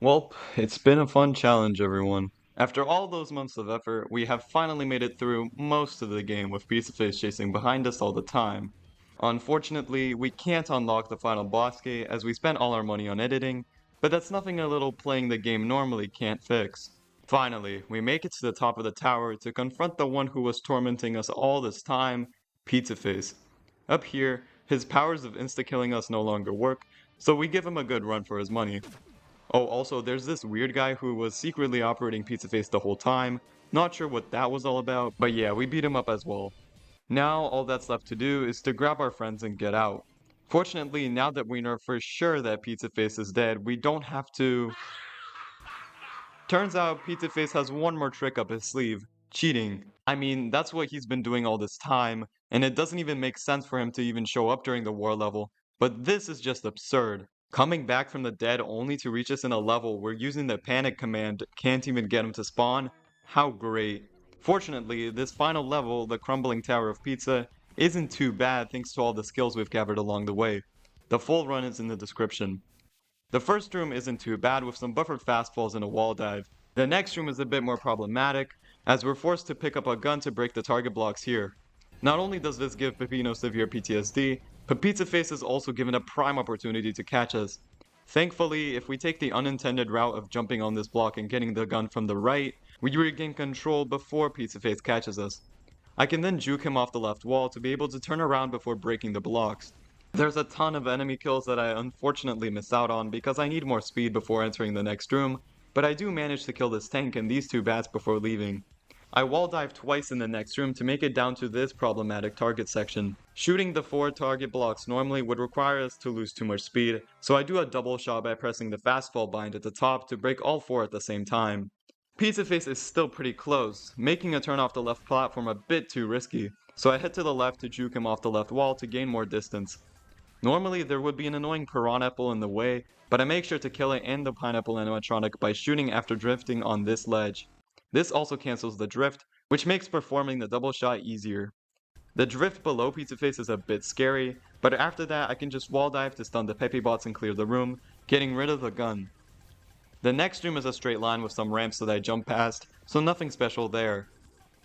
Well, it's been a fun challenge, everyone. After all those months of effort, we have finally made it through most of the game with Pizzaface chasing behind us all the time. Unfortunately, we can't unlock the final boss gate as we spent all our money on editing, but that's nothing a little playing the game normally can't fix. Finally, we make it to the top of the tower to confront the one who was tormenting us all this time, Pizzaface. Up here, his powers of insta-killing us no longer work, so we give him a good run for his money. Oh, also, there's this weird guy who was secretly operating Pizzaface the whole time. Not sure what that was all about, but yeah, we beat him up as well. Now, all that's left to do is to grab our friends and get out. Fortunately, now that we know for sure that Pizzaface is dead, we don't have to... Turns out, Pizzaface has one more trick up his sleeve. Cheating. I mean, that's what he's been doing all this time, and it doesn't even make sense for him to even show up during the war level, but this is just absurd. Coming back from the dead only to reach us in a level where using the panic command can't even get him to spawn? How great. Fortunately, this final level, the Crumbling Tower of Pizza, isn't too bad thanks to all the skills we've gathered along the way. The full run is in the description. The first room isn't too bad with some buffered fastfalls and a wall dive. The next room is a bit more problematic, as we're forced to pick up a gun to break the target blocks here. Not only does this give Peppino severe PTSD, but Pizzaface is also given a prime opportunity to catch us. Thankfully, if we take the unintended route of jumping on this block and getting the gun from the right, we regain control before Pizzaface catches us. I can then juke him off the left wall to be able to turn around before breaking the blocks. There's a ton of enemy kills that I unfortunately miss out on because I need more speed before entering the next room, but I do manage to kill this tank and these two bats before leaving. I wall dive twice in the next room to make it down to this problematic target section. Shooting the 4 target blocks normally would require us to lose too much speed, so I do a double shot by pressing the fastfall bind at the top to break all 4 at the same time. Pizzaface is still pretty close, making a turn off the left platform a bit too risky, so I head to the left to juke him off the left wall to gain more distance. Normally there would be an annoying piranapple in the way, but I make sure to kill it and the pineapple animatronic by shooting after drifting on this ledge. This also cancels the drift, which makes performing the double shot easier. The drift below Pizzaface is a bit scary, but after that I can just wall dive to stun the Peppy bots and clear the room, getting rid of the gun. The next room is a straight line with some ramps that I jump past, so nothing special there.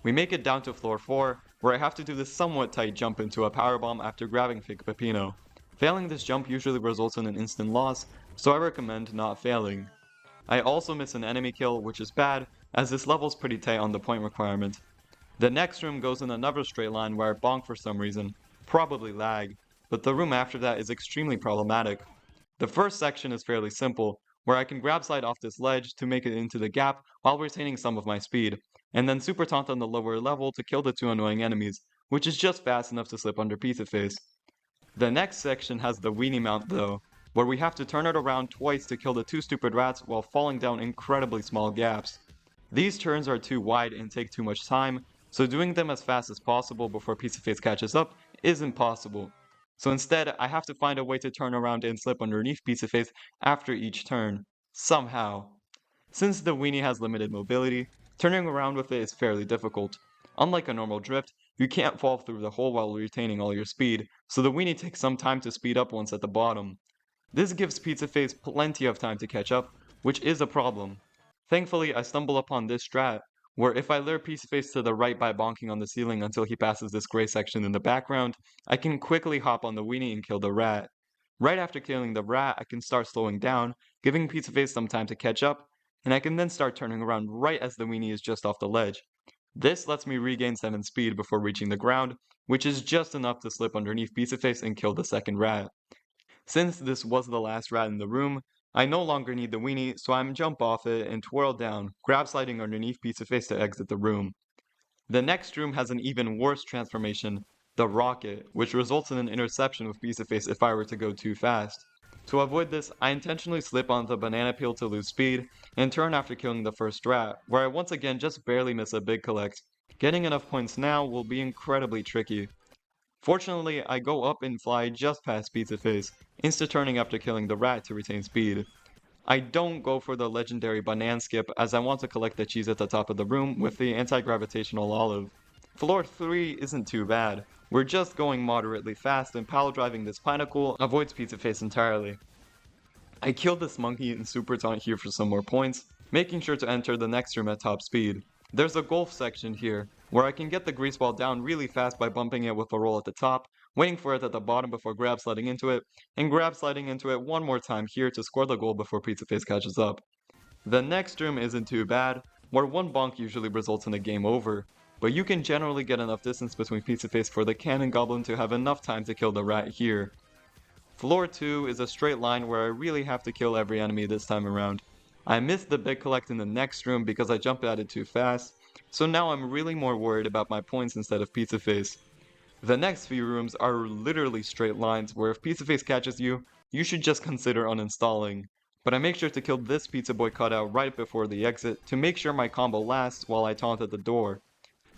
We make it down to floor 4, where I have to do this somewhat tight jump into a powerbomb after grabbing fake Peppino. Failing this jump usually results in an instant loss, so I recommend not failing. I also miss an enemy kill, which is bad, as this level's pretty tight on the point requirement. The next room goes in another straight line where I bonk for some reason, probably lag, but the room after that is extremely problematic. The first section is fairly simple, where I can grab slide off this ledge to make it into the gap while retaining some of my speed, and then super taunt on the lower level to kill the 2 annoying enemies, which is just fast enough to slip under Pizzaface. The next section has the Weenie mount though, where we have to turn it around twice to kill the 2 stupid rats while falling down incredibly small gaps. These turns are too wide and take too much time, so doing them as fast as possible before Pizzaface catches up is impossible. So instead, I have to find a way to turn around and slip underneath Pizzaface after each turn. Somehow. Since the Weenie has limited mobility, turning around with it is fairly difficult. Unlike a normal drift, you can't fall through the hole while retaining all your speed, so the Weenie takes some time to speed up once at the bottom. This gives Pizzaface plenty of time to catch up, which is a problem. Thankfully, I stumble upon this strat, where if I lure Pizzaface to the right by bonking on the ceiling until he passes this gray section in the background, I can quickly hop on the Weenie and kill the rat. Right after killing the rat, I can start slowing down, giving Pizzaface some time to catch up, and I can then start turning around right as the Weenie is just off the ledge. This lets me regain 7 speed before reaching the ground, which is just enough to slip underneath Pizzaface and kill the second rat. Since this was the last rat in the room, I no longer need the Weenie, so I'm jump off it and twirl down, grab sliding underneath Pizzaface to exit the room. The next room has an even worse transformation, the rocket, which results in an interception with Pizzaface if I were to go too fast. To avoid this, I intentionally slip on the banana peel to lose speed, and turn after killing the first rat, where I once again just barely miss a big collect. Getting enough points now will be incredibly tricky. Fortunately, I go up and fly just past Pizzaface, insta-turning after killing the rat to retain speed. I don't go for the legendary banan skip as I want to collect the cheese at the top of the room with the anti-gravitational olive. Floor 3 isn't too bad. We're just going moderately fast and pile driving this pinnacle avoids Pizzaface entirely. I killed this monkey and super taunt here for some more points, making sure to enter the next room at top speed. There's a golf section here, where I can get the grease ball down really fast by bumping it with a roll at the top, waiting for it at the bottom before grab sliding into it, and grab sliding into it one more time here to score the goal before Pizzaface catches up. The next room isn't too bad, where one bonk usually results in a game over, but you can generally get enough distance between Pizzaface for the cannon goblin to have enough time to kill the rat here. Floor 2 is a straight line where I really have to kill every enemy this time around. I missed the big collect in the next room because I jumped at it too fast, so now I'm really more worried about my points instead of Pizzaface. The next few rooms are literally straight lines where if Pizzaface catches you, you should just consider uninstalling. But I make sure to kill this pizza boy cutout right before the exit to make sure my combo lasts while I taunt at the door.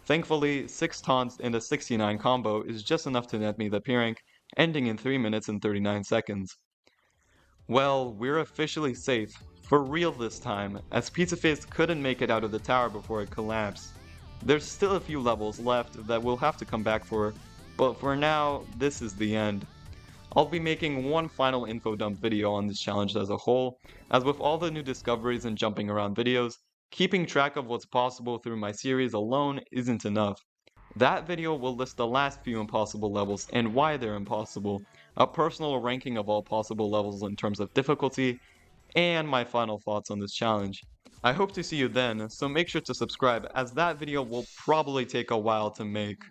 Thankfully, 6 taunts in a 69 combo is just enough to net me the P rank, ending in 3 minutes and 39 seconds. Well, we're officially safe, for real this time, as Pizzaface couldn't make it out of the tower before it collapsed. There's still a few levels left that we'll have to come back for, but for now, this is the end. I'll be making one final info dump video on this challenge as a whole, as with all the new discoveries and jumping around videos, keeping track of what's possible through my series alone isn't enough. That video will list the last few impossible levels and why they're impossible, a personal ranking of all possible levels in terms of difficulty, and my final thoughts on this challenge. I hope to see you then, so make sure to subscribe as that video will probably take a while to make.